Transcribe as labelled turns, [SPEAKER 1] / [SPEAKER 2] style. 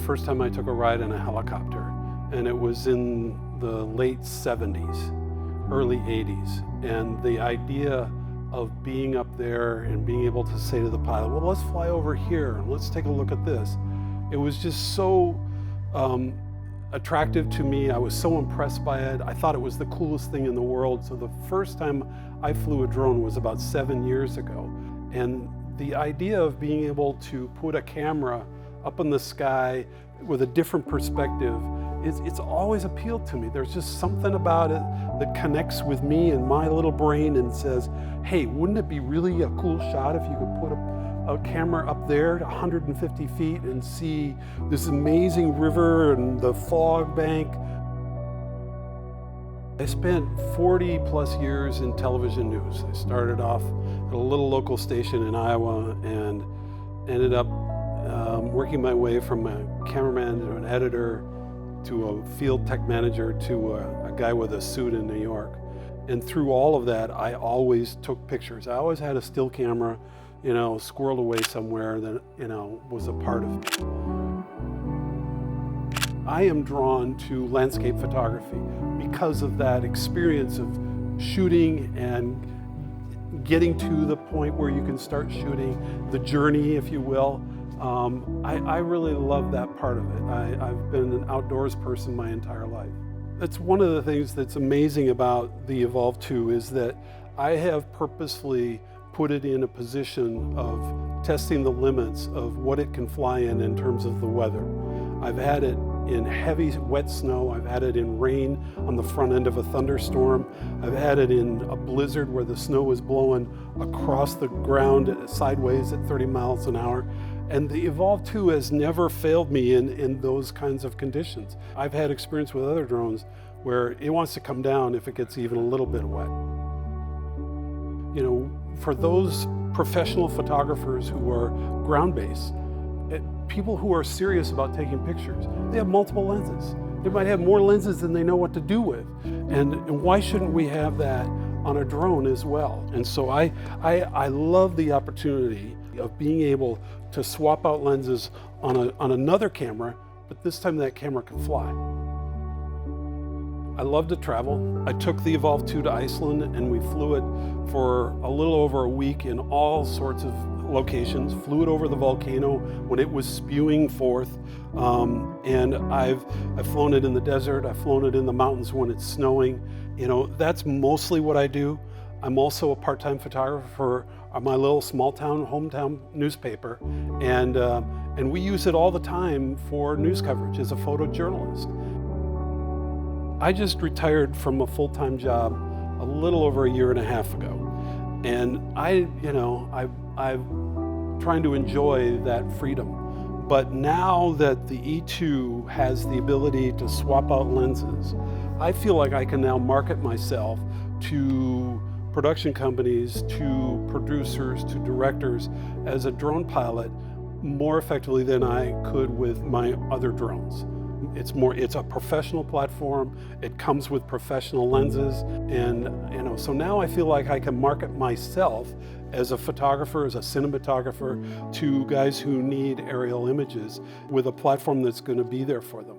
[SPEAKER 1] first time I took a ride in a helicopter, and it was in the late 70s, early 80s. And the idea of being up there and being able to say to the pilot, well, let's fly over here and let's take a look at this. It was just so attractive to me. I was so impressed by it. I thought it was the coolest thing in the world. So the first time I flew a drone was about 7 years ago. And the idea of being able to put a camera up in the sky with a different perspective, it's always appealed to me. There's just something about it that connects with me and my little brain and says, hey, wouldn't it be really a cool shot if you could put a camera up there to 150 feet and see this amazing river and the fog bank? I spent 40 plus years in television news. I started off at a little local station in Iowa and ended up working my way from a cameraman to an editor to a field tech manager to a guy with a suit in New York. And through all of that, I always took pictures. I always had a still camera, squirreled away somewhere that, was a part of me. I am drawn to landscape photography because of that experience of shooting and getting to the point where you can start shooting, the journey, if you will. I really love that part of it. I've been an outdoors person my entire life. That's one of the things that's amazing about the Evolve 2 is that I have purposefully put it in a position of testing the limits of what it can fly in terms of the weather. I've had it in heavy wet snow. I've had it in rain on the front end of a thunderstorm. I've had it in a blizzard where the snow was blowing across the ground sideways at 30 miles an hour. And the Evolve 2 has never failed me in those kinds of conditions. I've had experience with other drones where it wants to come down if it gets even a little bit wet. For those professional photographers who are ground-based, people who are serious about taking pictures, they have multiple lenses. They might have more lenses than they know what to do with. And why shouldn't we have that on a drone as well? And so I love the opportunity of being able to swap out lenses on another camera, but this time that camera can fly. I love to travel. I took the Evolve 2 to Iceland and we flew it for a little over a week in all sorts of locations, flew it over the volcano when it was spewing forth, and I've flown it in the desert, I've flown it in the mountains when it's snowing. That's mostly what I do. I'm also a part-time photographer for my little small town, hometown newspaper, and we use it all the time for news coverage as a photojournalist. I just retired from a full-time job a little over a year and a half ago, and I'm trying to enjoy that freedom. But now that the E2 has the ability to swap out lenses, I feel like I can now market myself to production companies, to producers, to directors as a drone pilot more effectively than I could with my other drones. It's a professional platform. It comes with professional lenses. And so now I feel like I can market myself as a photographer, as a cinematographer, to guys who need aerial images with a platform that's going to be there for them.